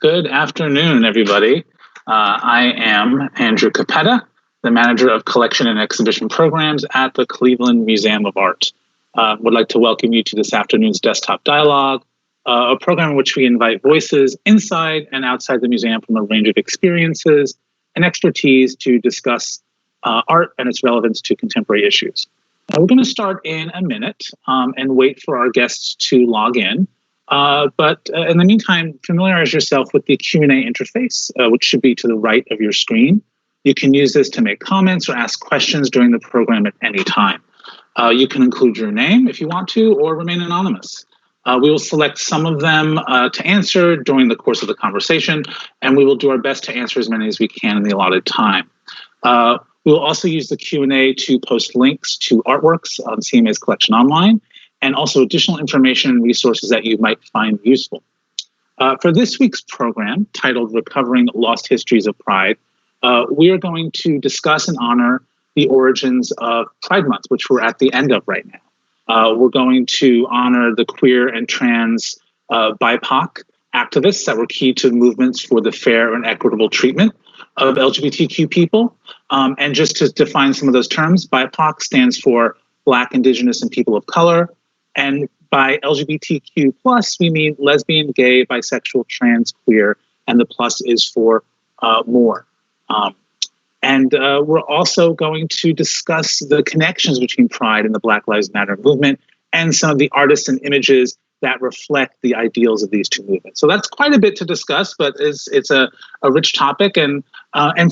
Good afternoon, everybody. I am Andrew Capetta, the manager of collection and exhibition programs at the Cleveland Museum of Art. Would like to welcome you to this afternoon's Desktop Dialogue, a program in which we invite voices inside and outside the museum from a range of experiences and expertise to discuss art and its relevance to contemporary issues. We're going to start in a minute and wait for our guests to log in. But in the meantime, familiarize yourself with the Q&A interface, which should be to the right of your screen. You can use this to make comments or ask questions during the program at any time. You can include your name if you want to, or remain anonymous. We will select some of them to answer during the course of the conversation, and we will do our best to answer as many as we can in the allotted time. We will also use the Q&A to post links to artworks on CMA's collection online, and also additional information and resources that you might find useful. For this week's program, titled Recovering Lost Histories of Pride, we are going to discuss and honor the origins of Pride Month, which we're at the end of right now. We're going to honor the queer and trans BIPOC activists that were key to movements for the fair and equitable treatment of LGBTQ people. And just to define some of those terms, BIPOC stands for Black, Indigenous, and People of Color. And by LGBTQ+, we mean lesbian, gay, bisexual, trans, queer, and the plus is for more. And we're also going to discuss the connections between Pride and the Black Lives Matter movement and some of the artists and images that reflect the ideals of these two movements. So that's quite a bit to discuss, but it's a rich topic. And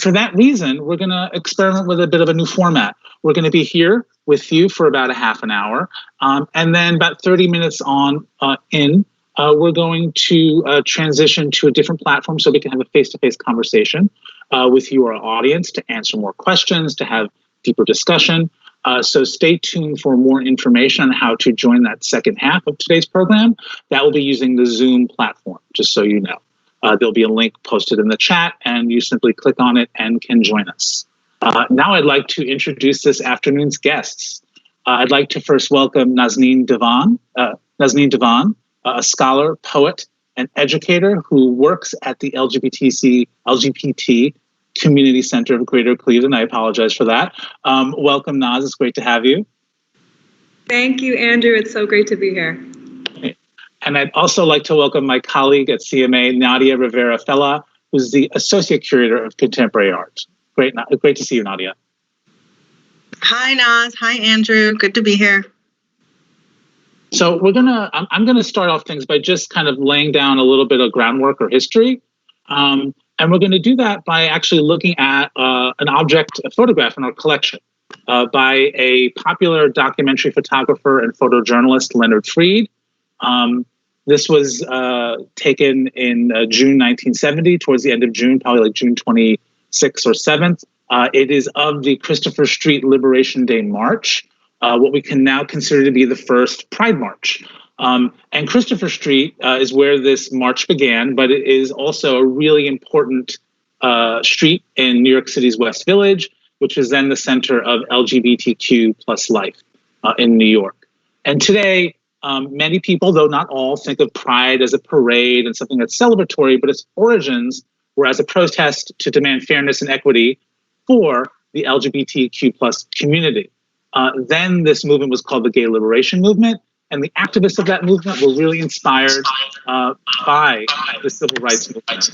for that reason, we're going to experiment with a bit of a new format. We're going to be here with you for about a half an hour. And then about 30 minutes we're going to transition to a different platform so we can have a face-to-face conversation with you, our audience, to answer more questions, to have deeper discussion. So stay tuned for more information on how to join that second half of today's program. That will be using the Zoom platform, just so you know. There'll be a link posted in the chat, and you simply click on it and can join us. Now I'd like to introduce this afternoon's guests. I'd like to first welcome Naazneen Diwan, a scholar, poet, and educator who works at the LGBT Community Center of Greater Cleveland. I apologize for that. Welcome, Naz. It's great to have you. Thank you, Andrew. It's so great to be here. And I'd also like to welcome my colleague at CMA, Nadiah Rivera Fellah, who's the Associate Curator of Contemporary Art. Great to see you, Nadiah. Hi, Naz. Hi, Andrew. Good to be here. So I'm gonna start off things by just kind of laying down a little bit of groundwork or history. And we're going to do that by actually looking at a photograph in our collection by a popular documentary photographer and photojournalist, Leonard Freed. This was taken in June 1970, towards the end of June, probably like June 26th or 7th. It is of the Christopher Street Liberation Day March, what we can now consider to be the first Pride March. And Christopher Street is where this march began, but it is also a really important street in New York City's West Village, which is then the center of LGBTQ plus life in New York. And today, many people, though not all, think of Pride as a parade and something that's celebratory, but its origins were as a protest to demand fairness and equity for the LGBTQ plus community. Then this movement was called the Gay Liberation Movement. And the activists of that movement were really inspired by the civil rights movement.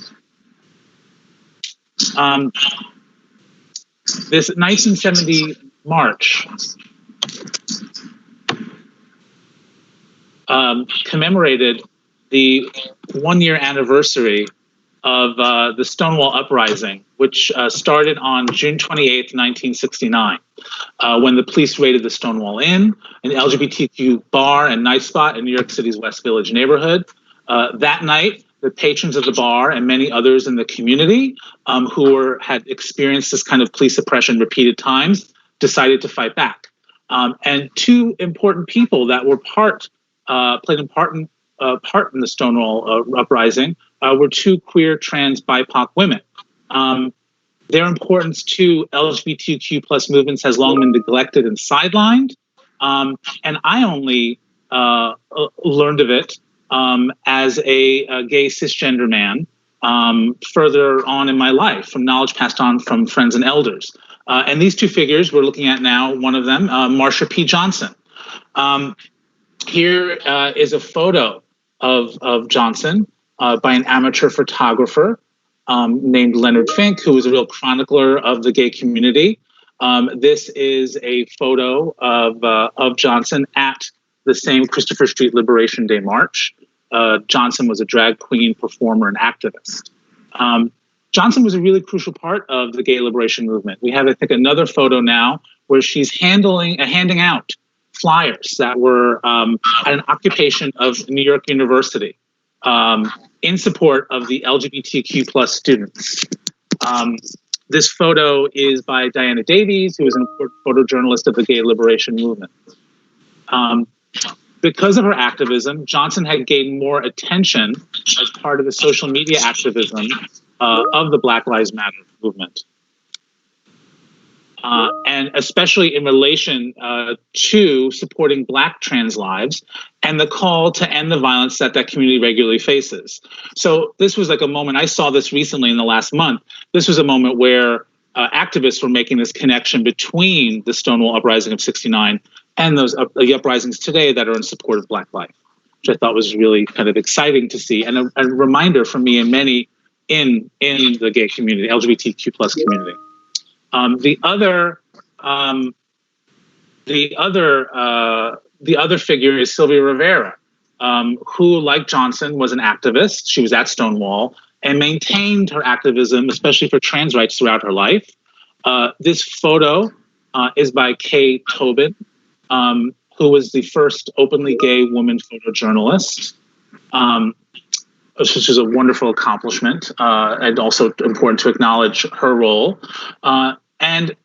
This 1970 march commemorated the one-year anniversary of the Stonewall Uprising, which started on June 28th, 1969, when the police raided the Stonewall Inn, an LGBTQ bar and night spot in New York City's West Village neighborhood. That night, the patrons of the bar and many others in the community who had experienced this kind of police oppression repeated times decided to fight back. And two important people that were played a part in the Stonewall uprising were two queer trans BIPOC women. Their importance to LGBTQ plus movements has long been neglected and sidelined. And I only learned of it as a gay cisgender man further on in my life, from knowledge passed on from friends and elders. And these two figures we're looking at now, one of them, Marsha P. Johnson. Here is a photo of Johnson by an amateur photographer named Leonard Fink, who was a real chronicler of the gay community. This is a photo of Johnson at the same Christopher Street Liberation Day March. Johnson was a drag queen, performer, and activist. Johnson was a really crucial part of the gay liberation movement. We have, I think, another photo now where she's handing out flyers that were at an occupation of New York University in support of the LGBTQ plus students. This photo is by Diana Davies, who is an important photojournalist of the gay liberation movement. Because of her activism, Johnson had gained more attention as part of the social media activism of the Black Lives Matter movement. And especially in relation to supporting Black trans lives and the call to end the violence that community regularly faces. So this was like a moment, I saw this recently in the last month, this was a moment where activists were making this connection between the Stonewall Uprising of '69 and those the uprisings today that are in support of Black life, which I thought was really kind of exciting to see, and a reminder for me and many in the gay community, LGBTQ plus community. The other figure is Sylvia Rivera, who, like Johnson, was an activist. She was at Stonewall and maintained her activism, especially for trans rights, throughout her life. This photo is by Kay Tobin, who was the first openly gay woman photojournalist, which is a wonderful accomplishment, and also important to acknowledge her role. And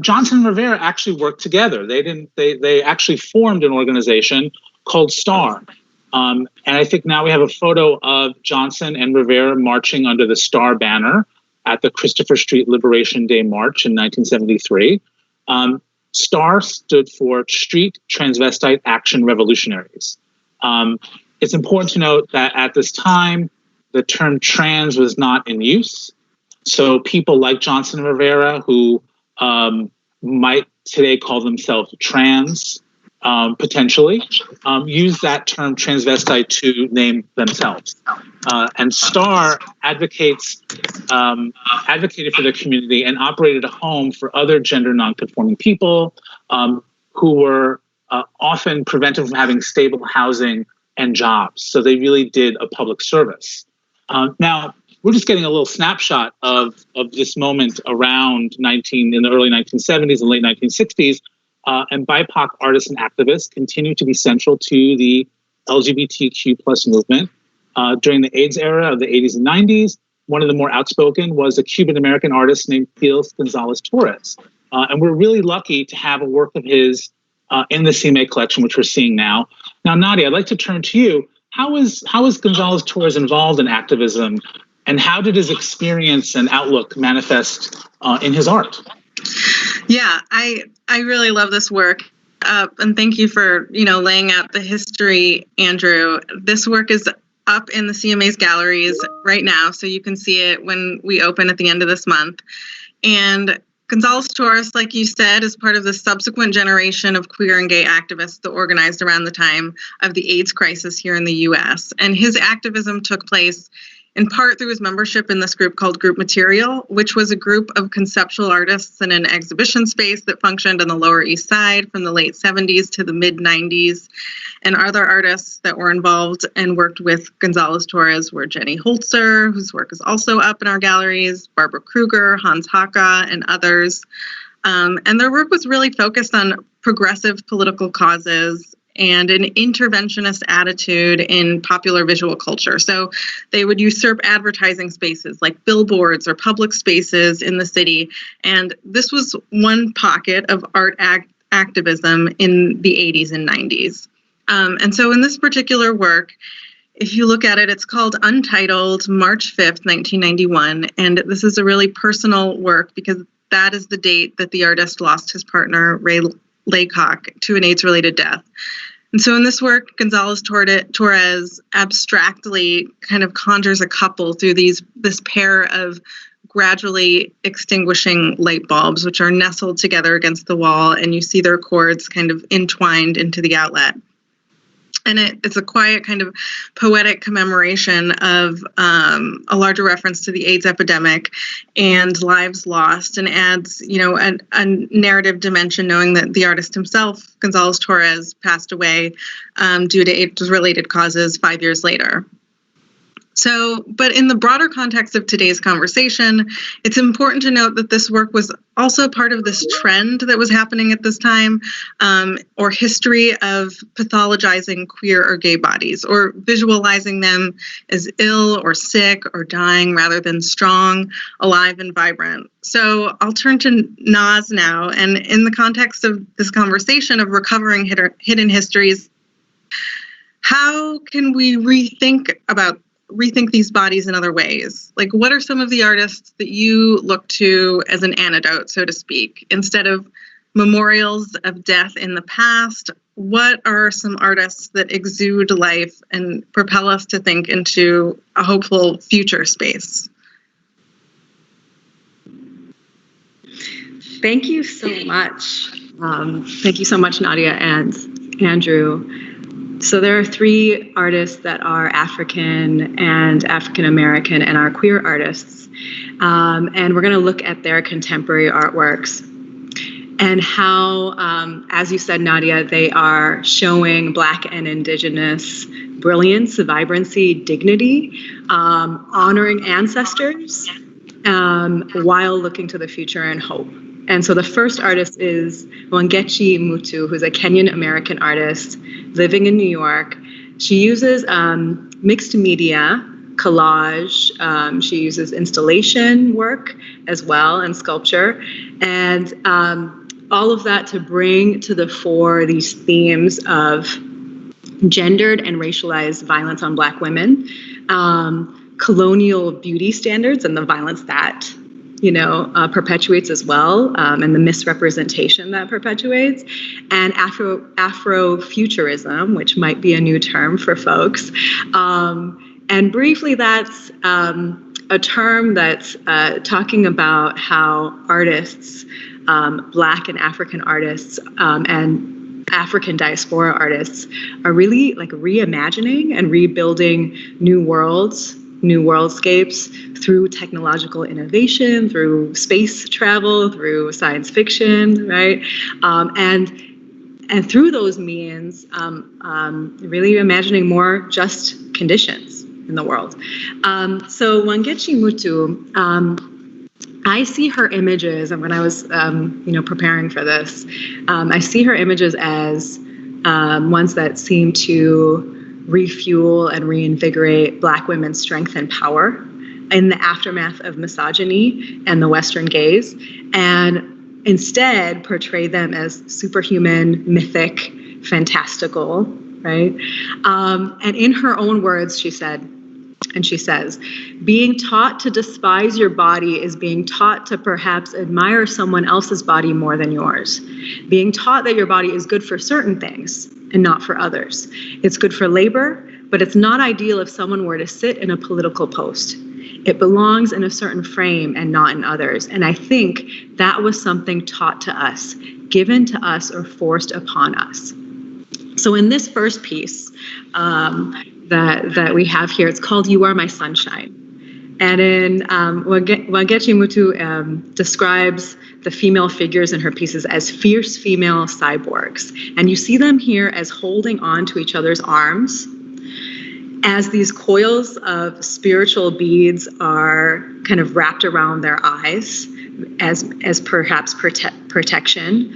Johnson and Rivera actually worked together. They actually formed an organization called STAR. And I think now we have a photo of Johnson and Rivera marching under the STAR banner at the Christopher Street Liberation Day March in 1973. STAR stood for Street Transvestite Action Revolutionaries. It's important to note that at this time, the term trans was not in use. So people like Johnson and Rivera, who might today call themselves trans, potentially, use that term transvestite to name themselves. And STAR advocated for their community and operated a home for other gender nonconforming people who were often prevented from having stable housing and jobs. So they really did a public service. Now, we're just getting a little snapshot of this moment around in the early 1970s and late 1960s. And BIPOC artists and activists continue to be central to the LGBTQ plus movement. During the AIDS era of the 80s and 90s, one of the more outspoken was a Cuban-American artist named Felix Gonzalez Torres. And we're really lucky to have a work of his in the CMA collection, which we're seeing now. Now, Nadiah, I'd like to turn to you. How is Gonzalez Torres involved in activism, and how did his experience and outlook manifest in his art? Yeah, I really love this work. And thank you for, laying out the history, Andrew. This work is up in the CMA's galleries right now, so you can see it when we open at the end of this month. And Gonzalez Torres, like you said, is part of the subsequent generation of queer and gay activists that organized around the time of the AIDS crisis here in the U.S. And his activism took place in part through his membership in this group called Group Material, which was a group of conceptual artists in an exhibition space that functioned on the Lower East Side from the late 70s to the mid 90s. And other artists that were involved and worked with Gonzalez Torres were Jenny Holzer, whose work is also up in our galleries, Barbara Kruger, Hans Haka, and others. And their work was really focused on progressive political causes and an interventionist attitude in popular visual culture. So they would usurp advertising spaces like billboards or public spaces in the city. And this was one pocket of art activism in the 80s and 90s. And so in this particular work, if you look at it, it's called Untitled March 5th, 1991. And this is a really personal work because that is the date that the artist lost his partner, Ray Laycock, to an AIDS-related death. And so in this work, Gonzalez Torres abstractly kind of conjures a couple through this pair of gradually extinguishing light bulbs, which are nestled together against the wall, and you see their cords kind of entwined into the outlet. And it's a quiet kind of poetic commemoration of a larger reference to the AIDS epidemic and lives lost, and adds, a narrative dimension, knowing that the artist himself, Gonzalez Torres, passed away due to AIDS-related causes 5 years later. So, but in the broader context of today's conversation, it's important to note that this work was also part of this trend that was happening at this time, or history of pathologizing queer or gay bodies, or visualizing them as ill or sick or dying rather than strong, alive, and vibrant. So I'll turn to Naz now, and in the context of this conversation of recovering hidden histories, how can we rethink these bodies in other ways? Like, what are some of the artists that you look to as an antidote, so to speak? Instead of memorials of death in the past, what are some artists that exude life and propel us to think into a hopeful future space? Thank you so much. Thank you so much, Nadia and Andrew. So there are three artists that are African and African American and are queer artists. And we're going to look at their contemporary artworks and how, as you said, Nadia, they are showing Black and indigenous brilliance, vibrancy, dignity, honoring ancestors, while looking to the future and hope. And so the first artist is Wangechi Mutu, who's a Kenyan American artist living in New York. She uses mixed media, collage. She uses installation work as well, and sculpture. And all of that to bring to the fore these themes of gendered and racialized violence on Black women, colonial beauty standards and the violence that perpetuates as well, and the misrepresentation that perpetuates, and Afrofuturism, which might be a new term for folks. And briefly, that's a term that's talking about how artists, Black and African artists, and African diaspora artists are really like reimagining and rebuilding new worldscapes through technological innovation, through space travel, through science fiction, right? And through those means, really imagining more just conditions in the world. So Wangechi Mutu, I see her images, and when I was, preparing for this, I see her images as ones that seem to refuel and reinvigorate Black women's strength and power in the aftermath of misogyny and the Western gaze, and instead portray them as superhuman, mythic, fantastical, right? And in her own words, she says, being taught to despise your body is being taught to perhaps admire someone else's body more than yours. Being taught that your body is good for certain things and not for others. It's good for labor, but it's not ideal if someone were to sit in a political post. It belongs in a certain frame and not in others. And I think that was something taught to us, given to us, or forced upon us. So in this first piece that we have here, it's called You Are My Sunshine. And in Wangechi Mutu describes the female figures in her pieces as fierce female cyborgs. And you see them here as holding on to each other's arms, as these coils of spiritual beads are kind of wrapped around their eyes as perhaps protection.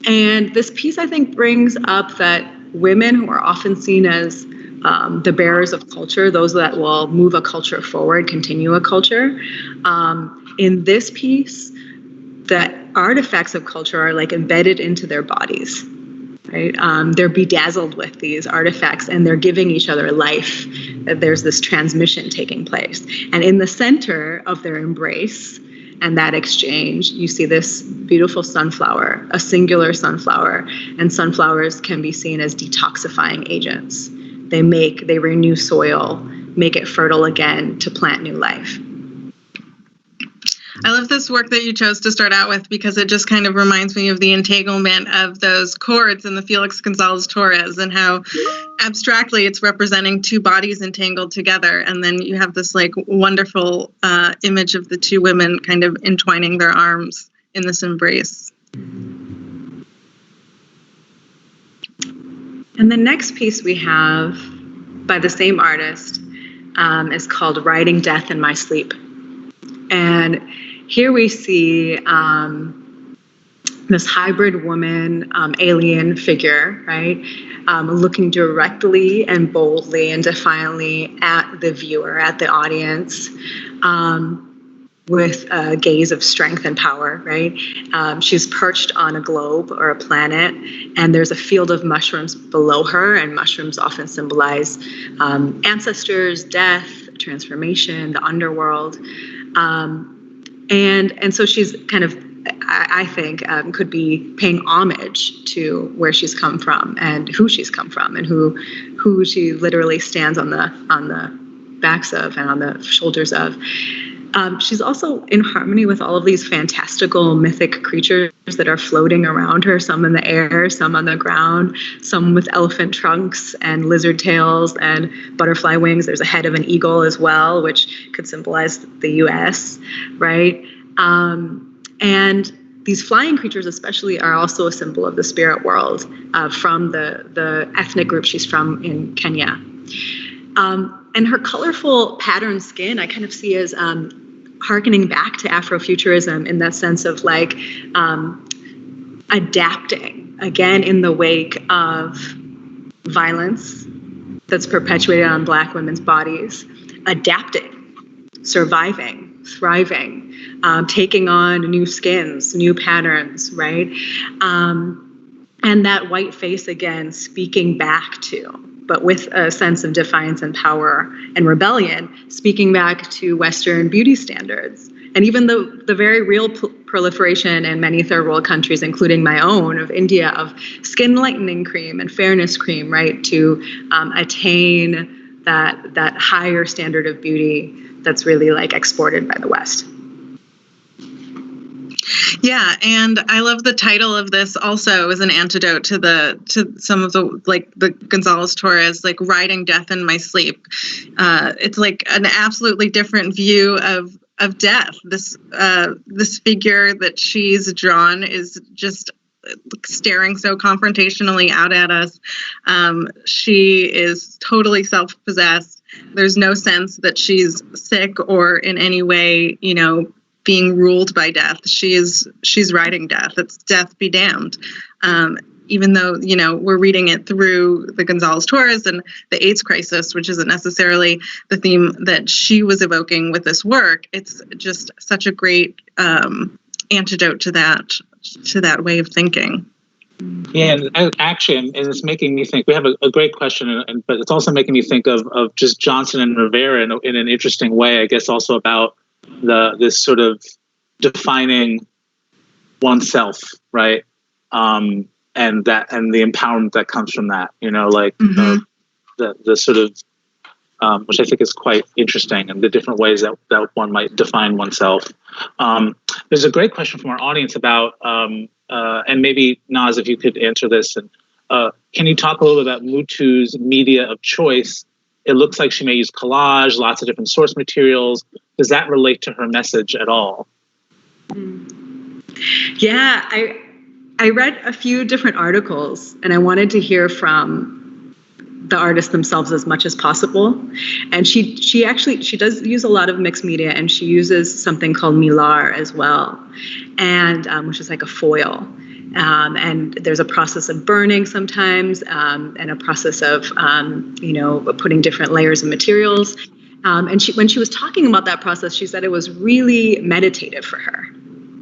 And this piece, I think, brings up that women who are often seen as the bearers of culture, those that will move a culture forward, continue a culture. In this piece, the artifacts of culture are like embedded into their bodies, right? They're bedazzled with these artifacts and they're giving each other life. There's this transmission taking place. And in the center of their embrace, and that exchange, you see this beautiful sunflower, a singular sunflower, and sunflowers can be seen as detoxifying agents. They renew soil, make it fertile again to plant new life. I love this work that you chose to start out with because it just kind of reminds me of the entanglement of those chords in the Felix Gonzalez-Torres and how abstractly it's representing two bodies entangled together. And then you have this like wonderful image of the two women kind of entwining their arms in this embrace. And the next piece we have by the same artist is called Writing Death in My Sleep. And here we see this hybrid woman, alien figure, right? Looking directly and boldly and defiantly at the viewer, at the audience, with a gaze of strength and power, right? She's perched on a globe or a planet, and there's a field of mushrooms below her, and mushrooms often symbolize ancestors, death, transformation, the underworld. And so she's kind of, I think, could be paying homage to where she's come from and who she's come from and who she literally stands on the backs of and on the shoulders of. She's also in harmony with all of these fantastical mythic creatures that are floating around her, some in the air, some on the ground, some with elephant trunks and lizard tails and butterfly wings. There's a head of an eagle as well, which could symbolize the U.S., right? And these flying creatures especially are also a symbol of the spirit world from the ethnic group she's from in Kenya. And her colorful patterned skin I kind of see as harkening back to Afrofuturism in that sense of like adapting again in the wake of violence that's perpetuated on Black women's bodies, adapting, surviving, thriving, taking on new skins, new patterns, right? And that white face again speaking back to, but with a sense of defiance and power and rebellion, speaking back to Western beauty standards. And even the very real proliferation in many third world countries, including my own of India, of skin lightening cream and fairness cream, right, to attain that higher standard of beauty that's really like exported by the West. Yeah, and I love the title of this also as an antidote to some of the Gonzalez-Torres, like Writing Death in My Sleep. It's like an absolutely different view of death. This figure that she's drawn is just staring so confrontationally out at us. She is totally self-possessed. There's no sense that she's sick or in any way, being ruled by death. She's writing death. It's death be damned. Even though, we're reading it through the Gonzalez-Torres and the AIDS crisis, which isn't necessarily the theme that she was evoking with this work, it's just such a great antidote to that way of thinking. Yeah, and actually, and it's making me think, we have a great question, but it's also making me think of just Johnson and Rivera in an interesting way, I guess, also about this sort of defining oneself, right? And the empowerment that comes from that, the sort of, which I think is quite interesting, and the different ways that one might define oneself. There's a great question from our audience about, and maybe Naz, if you could answer this, and can you talk a little bit about Mutu's media of choice? It looks like she may use collage, lots of different source materials. Does that relate to her message at all? Yeah, I read a few different articles, and I wanted to hear from the artists themselves as much as possible. And she does use a lot of mixed media, and she uses something called milar as well, and which is like a foil. And there's a process of burning sometimes, and a process of putting different layers of materials. And when she was talking about that process, she said it was really meditative for her.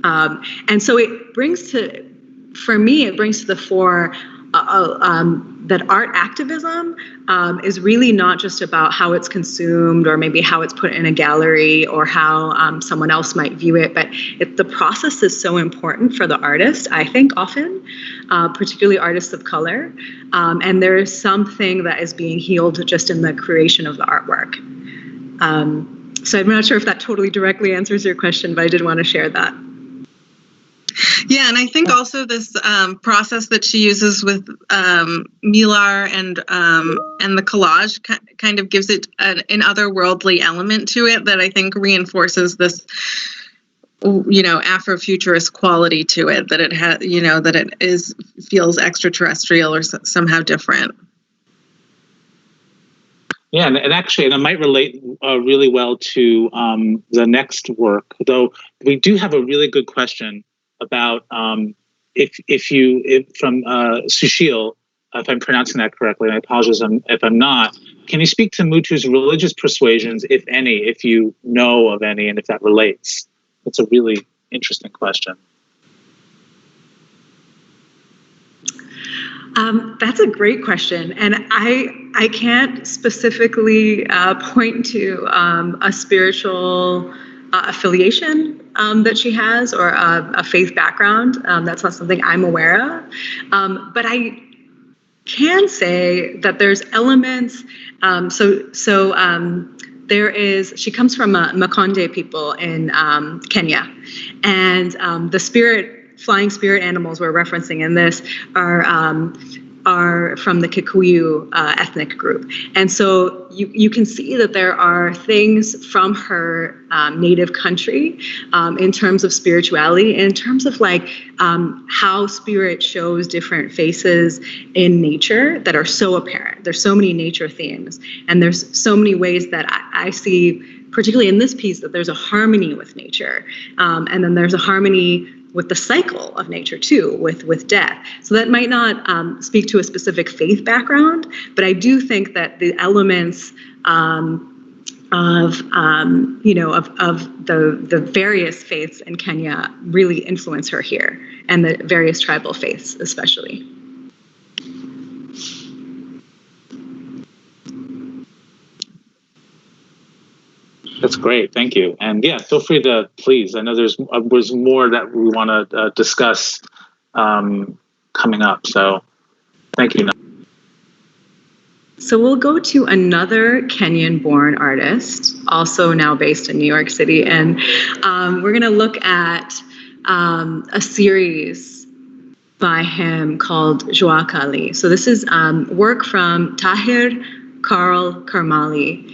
And so it brings to the fore that art activism is really not just about how it's consumed or maybe how it's put in a gallery or how someone else might view it, but the process is so important for the artist, I think, often, particularly artists of color. And there is something that is being healed just in the creation of the artwork. So I'm not sure if that totally directly answers your question, but I did want to share that. Yeah, and I think also this process that she uses with Milar and the collage kind of gives it an otherworldly element to it that I think reinforces this, Afrofuturist quality to it, that it has, that it feels extraterrestrial or somehow different. Yeah, and actually, and it might relate really well to the next work, though we do have a really good question about if from Sushil, if I'm pronouncing that correctly, and I apologize if I'm not, can you speak to Mutu's religious persuasions, if any, if you know of any, and if that relates? That's a really interesting question. That's a great question, and I can't specifically point to a spiritual affiliation that she has or a faith background. That's not something I'm aware of, but I can say that there's elements. There is. She comes from Makonde people in Kenya, and the flying spirit animals we're referencing in this are from the Kikuyu ethnic group. And so you can see that there are things from her native country in terms of spirituality, in terms of how spirit shows different faces in nature that are so apparent. There's so many nature themes, and there's so many ways that I see, particularly in this piece, that there's a harmony with nature. And then there's a harmony with the cycle of nature too, with death. So that might not speak to a specific faith background, but I do think that the elements of the various faiths in Kenya really influence her here, and the various tribal faiths especially. That's great. Thank you. And yeah, feel free to please. I know there's more that we want to discuss coming up. So thank you. So we'll go to another Kenyan-born artist, also now based in New York City. And we're going to look at a series by him called Jua Kali. So this is work from Tahir Karl Karmali.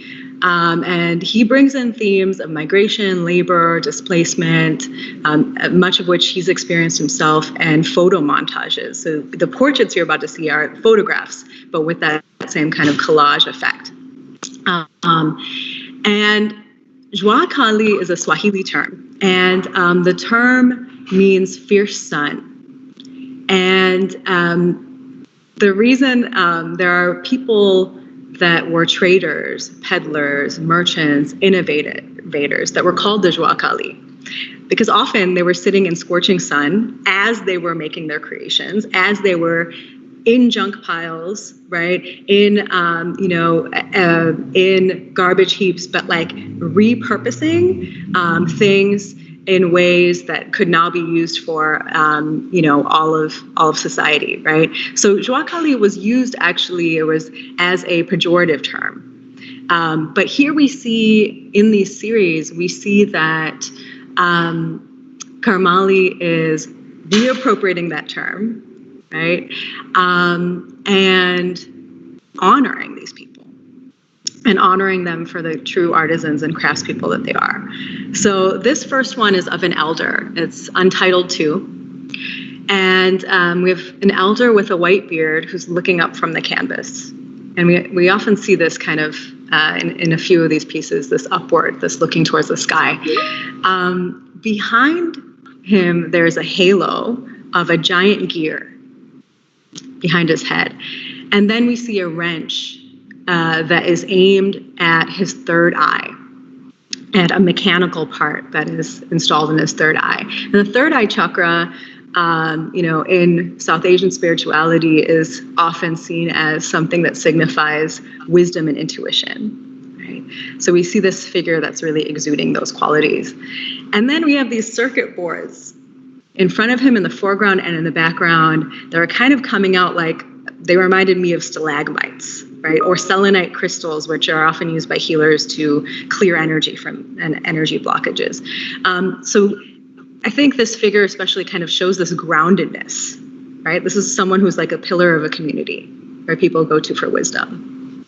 And he brings in themes of migration, labor, displacement, much of which he's experienced himself, and photo montages. So the portraits you're about to see are photographs, but with that same kind of collage effect. And Jua Kali is a Swahili term, and the term means fierce sun. And the reason there are people that were traders, peddlers, merchants, innovators that were called the Jua Kali, because often they were sitting in scorching sun as they were making their creations, as they were in junk piles, right? In in garbage heaps, but repurposing things in ways that could now be used for, all of society, right? So Jua Kali was used, actually, it was as a pejorative term. But here we see, in these series, we see that Karmali is reappropriating that term, right? And honoring these people, and honoring them for the true artisans and craftspeople that they are. So this first one is of an elder. It's Untitled 2. And we have an elder with a white beard who's looking up from the canvas. And we often see this kind of in a few of these pieces, this upward, this looking towards the sky. Behind him, there's a halo of a giant gear behind his head. And then we see a wrench that is aimed at his third eye, and a mechanical part that is installed in his third eye. And the third eye chakra in South Asian spirituality is often seen as something that signifies wisdom and intuition. Right? So we see this figure that's really exuding those qualities. And then we have these circuit boards in front of him in the foreground and in the background that are kind of coming out like, they reminded me of stalagmites, right? Or selenite crystals, which are often used by healers to clear energy from energy blockages. So I think this figure especially kind of shows this groundedness, right? This is someone who's like a pillar of a community where people go to for wisdom.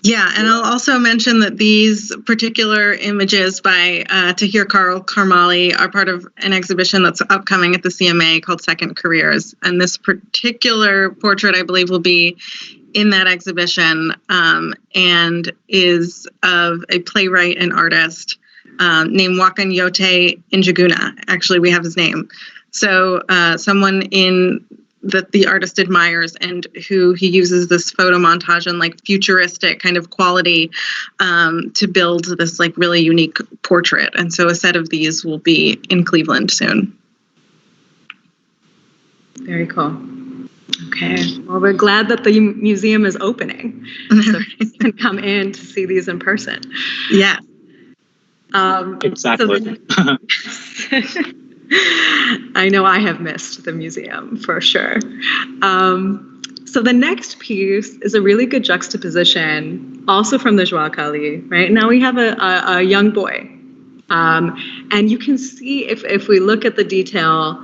Yeah, and I'll also mention that these particular images by Tahir Karmali are part of an exhibition that's upcoming at the CMA called Second Careers. And this particular portrait, I believe, will be in that exhibition and is of a playwright and artist named Wakanyote Njuguna. Actually, we have his name. So someone that the artist admires and who he uses this photo montage and like futuristic kind of quality to build this like really unique portrait. And so a set of these will be in Cleveland soon. Very cool. Okay. Well, we're glad that the museum is opening so you can come in to see these in person. Yeah. Exactly. I know I have missed the museum for sure. So the next piece is a really good juxtaposition, also from the Joie Kali, right? Now we have a young boy. And you can see if we look at the detail,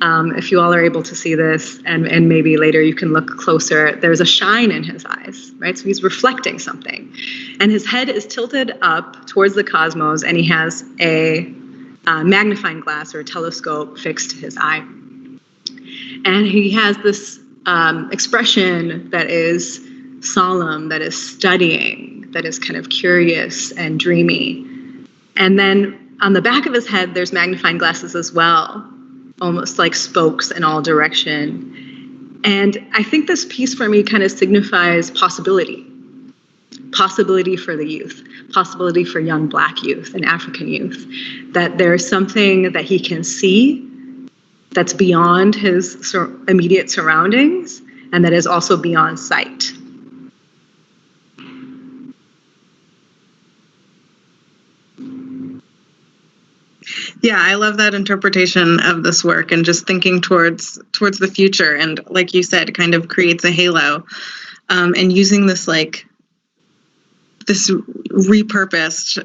if you all are able to see this, and maybe later you can look closer, there's a shine in his eyes, right? So he's reflecting something. And his head is tilted up towards the cosmos, and he has a magnifying glass or a telescope fixed to his eye. And he has this expression that is solemn, that is studying, that is kind of curious and dreamy. And then on the back of his head, there's magnifying glasses as well, almost like spokes in all direction. And I think this piece for me kind of signifies possibility for the youth, possibility for young Black youth and African youth, that there's something that he can see that's beyond his immediate surroundings and that is also beyond sight. Yeah, I love that interpretation of this work and just thinking towards the future. And like you said, kind of creates a halo and using this this repurposed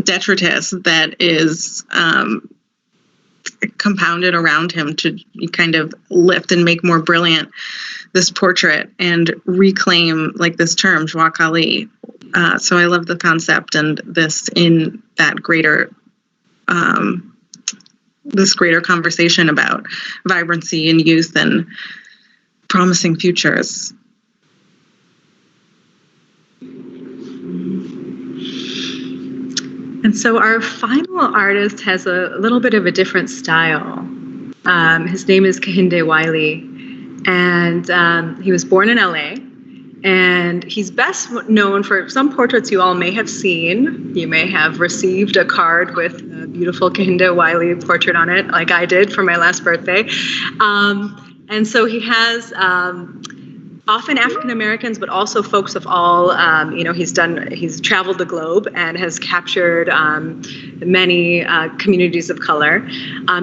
detritus that is compounded around him to kind of lift and make more brilliant this portrait and reclaim this term, Joie Kali. So I love the concept and this in that greater conversation about vibrancy and youth and promising futures. And so our final artist has a little bit of a different style. His name is Kahinde Wiley, and he was born in LA. And he's best known for some portraits you all may have seen. You may have received a card with a beautiful Kahinde Wiley portrait on it, like I did for my last birthday. And so he has often African Americans, but also folks of all, he's traveled the globe and has captured many communities of color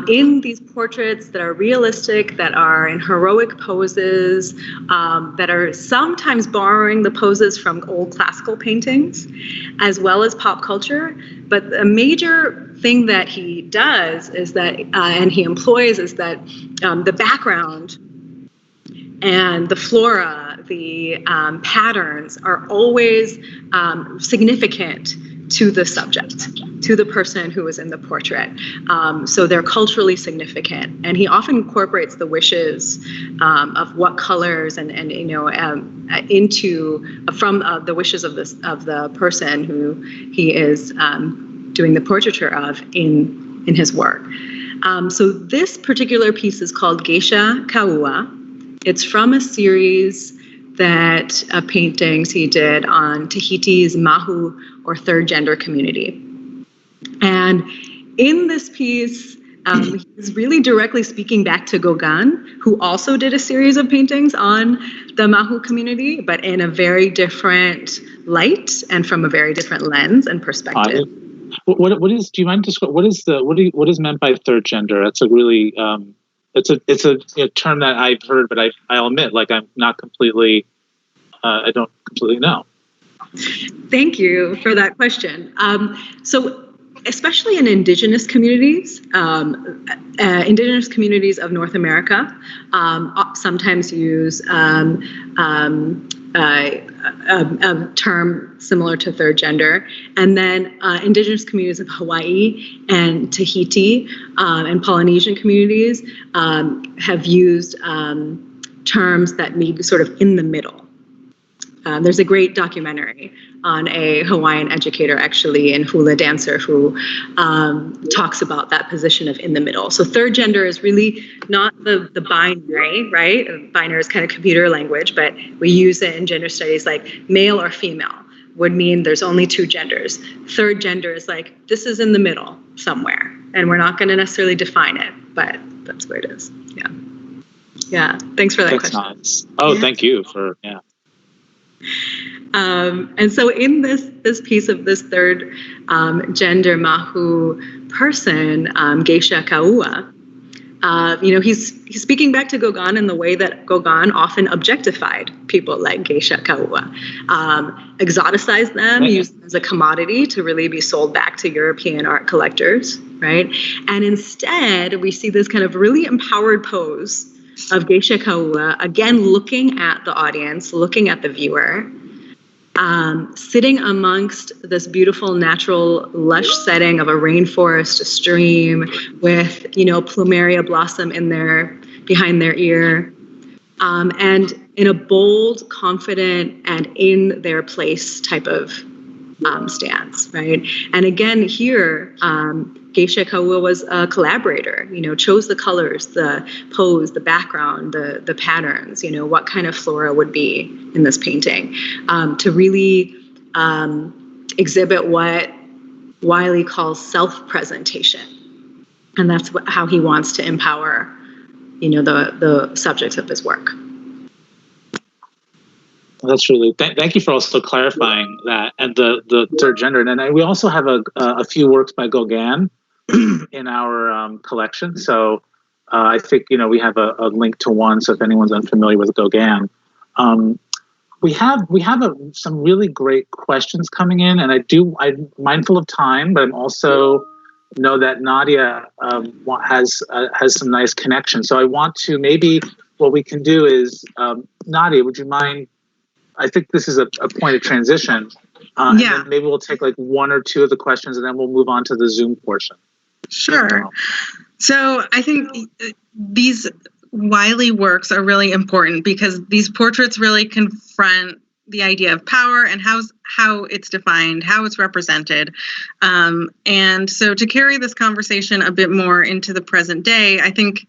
in these portraits that are realistic, that are in heroic poses, that are sometimes borrowing the poses from old classical paintings, as well as pop culture. But a major thing that he does is that, and he employs, is that the background and the flora, the patterns are always significant to the subject, to the person who is in the portrait. So they're culturally significant. And he often incorporates the wishes of what colors and from the wishes of the person who he is doing the portraiture of in his work. So this particular piece is called Geisha Kawa. It's from a series of paintings he did on Tahiti's Mahu or third gender community. And in this piece, he's really directly speaking back to Gauguin, who also did a series of paintings on the Mahu community, but in a very different light and from a very different lens and perspective. What is? Do you mind describing what is meant by third gender? That's a really it's a term that I've heard, but I'll admit, like, I'm not completely I don't completely know. Thank you for that question. So, especially in indigenous communities of North America, sometimes use a term similar to third gender, and then indigenous communities of Hawaii and Tahiti and Polynesian communities have used terms that may be sort of in the middle. There's a great documentary on a Hawaiian educator, actually, and hula dancer who talks about that position of in the middle. So third gender is really not the binary, right? Binary is kind of computer language, but we use it in gender studies, like male or female would mean there's only two genders. Third gender is like, this is in the middle somewhere, and we're not going to necessarily define it, but that's where it is. Yeah. Yeah. Thanks for that question. Nice. Oh, yeah. Thank you for, yeah. And so in this piece of this third gender Mahu person, Geisha Kawa, he's speaking back to Gauguin in the way that Gauguin often objectified people like Geisha Kawa, exoticized them, used them as a commodity to really be sold back to European art collectors, right? And instead, we see this kind of really empowered pose of Geisha Kawa, again, looking at the audience, looking at the viewer, sitting amongst this beautiful, natural, lush setting of a rainforest, a stream with, plumeria blossom behind their ear, and in a bold, confident, and in their place type of stance, right? And again, here, Geisha Kawa was a collaborator, chose the colors, the pose, the background, the patterns, what kind of flora would be in this painting, to really exhibit what Wiley calls self-presentation. And that's how he wants to empower, the subjects of his work. That's really, thank you for also clarifying that, and the third gender. And we also have a few works by Gauguin in our collection. So I think, we have a link to one. So if anyone's unfamiliar with Gauguin, we have some really great questions coming in, and I'm mindful of time, but I'm also know that Nadiah has some nice connections. So I want to, maybe what we can do is, Nadiah, would you mind? I think this is a point of transition. And then maybe we'll take like one or two of the questions, and then we'll move on to the Zoom portion. Sure. So I think these Wiley works are really important because these portraits really confront the idea of power and how it's defined, how it's represented. And so to carry this conversation a bit more into the present day, I think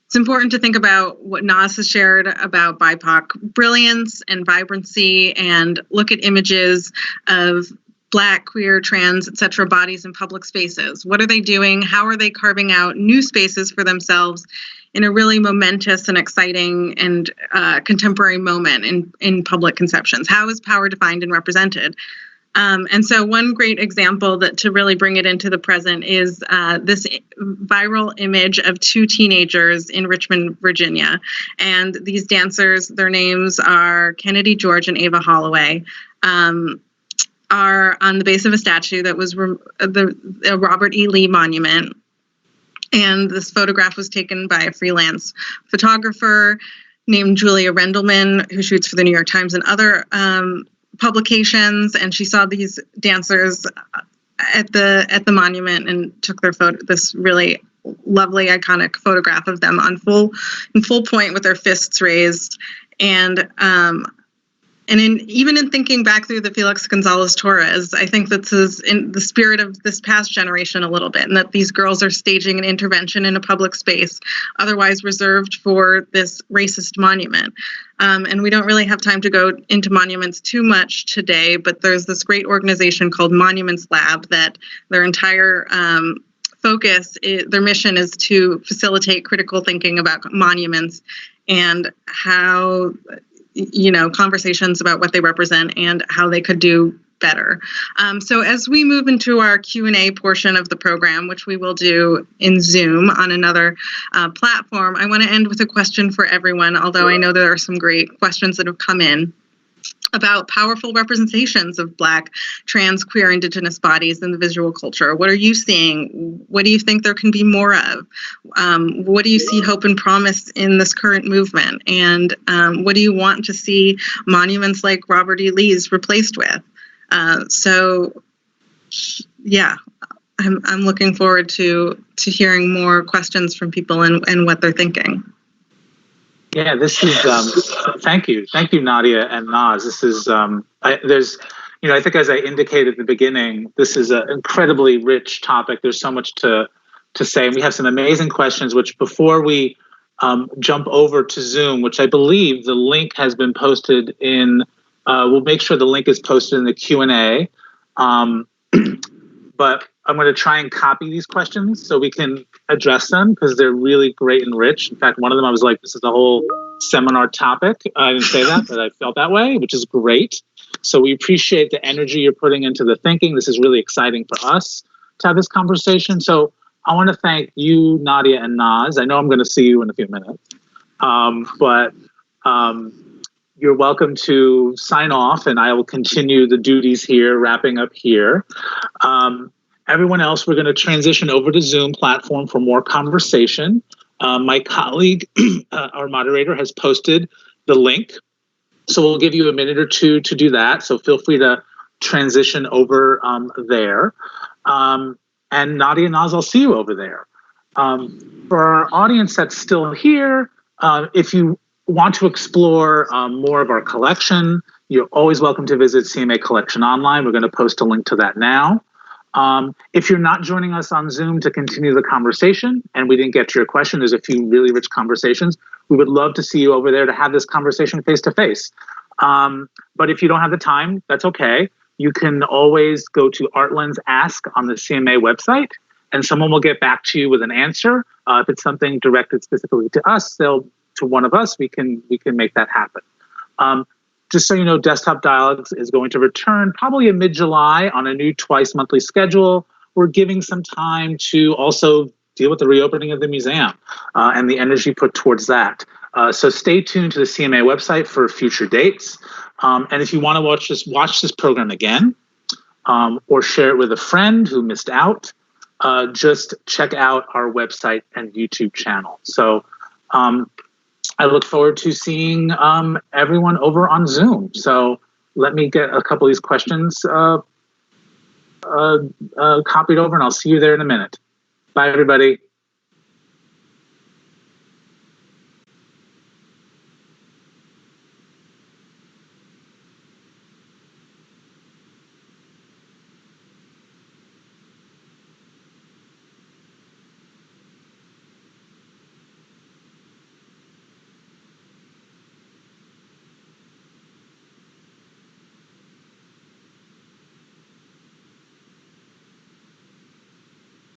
it's important to think about what Naz has shared about BIPOC brilliance and vibrancy, and look at images of Black, queer, trans, etc. bodies in public spaces. What are they doing? How are they carving out new spaces for themselves in a really momentous and exciting and contemporary moment in public conceptions? How is power defined and represented? And so one great example that to really bring it into the present is this viral image of two teenagers in Richmond, Virginia. And these dancers, their names are Kennedy George and Ava Holloway, are on the base of a statue that was the Robert E. Lee Monument. And this photograph was taken by a freelance photographer named Julia Rendelman, who shoots for the New York Times and other publications, and she saw these dancers at the monument and took their photo. This really lovely, iconic photograph of them in full point with their fists raised, and even in thinking back through the Felix Gonzalez Torres, I think this is in the spirit of this past generation a little bit, and that these girls are staging an intervention in a public space otherwise reserved for this racist monument. And we don't really have time to go into monuments too much today, but there's this great organization called Monuments Lab that their entire focus, their mission is to facilitate critical thinking about monuments and how, conversations about what they represent and how they could do better. So as we move into our Q&A portion of the program, which we will do in Zoom on another platform, I want to end with a question for everyone, although I know there are some great questions that have come in about powerful representations of Black, trans, queer, Indigenous bodies in the visual culture. What are you seeing? What do you think there can be more of? What do you see hope and promise in this current movement? And what do you want to see monuments like Robert E. Lee's replaced with? I'm looking forward to hearing more questions from people and what they're thinking. Yeah, this is, thank you, Nadiah and Naz. This is, I think as I indicated at the beginning, this is an incredibly rich topic. There's so much to say, and we have some amazing questions, which before we jump over to Zoom, which I believe the link has been posted in, we'll make sure the link is posted in the Q&A, but I'm going to try and copy these questions so we can address them because they're really great and rich. In fact, one of them I was like, this is a whole seminar topic. I didn't say that, but I felt that way, which is great. So we appreciate the energy you're putting into the thinking. This is really exciting for us to have this conversation. So I want to thank you, Nadiah and Naz. I know I'm going to see you in a few minutes, but you're welcome to sign off and I will continue the duties here, wrapping up here. Everyone else, we're going to transition over to Zoom platform for more conversation. My colleague, our moderator, has posted the link. So we'll give you a minute or two to do that. So feel free to transition over there. And Nadiah and Naz, I'll see you over there. For our audience that's still here, if you want to explore more of our collection, you're always welcome to visit CMA Collection Online. We're going to post a link to that now. If you're not joining us on Zoom to continue the conversation and we didn't get to your question, there's a few really rich conversations. We would love to see you over there to have this conversation face to face. But if you don't have the time, that's okay. You can always go to Artland's Ask on the CMA website and someone will get back to you with an answer. If it's something directed specifically to us, to one of us, we can make that happen. Just so you know, Desktop Dialogues is going to return probably in mid-July on a new twice-monthly schedule. We're giving some time to also deal with the reopening of the museum and the energy put towards that. So stay tuned to the CMA website for future dates. And if you want to watch this program again or share it with a friend who missed out, just check out our website and YouTube channel. So I look forward to seeing everyone over on Zoom. So let me get a couple of these questions copied over and I'll see you there in a minute. Bye, everybody.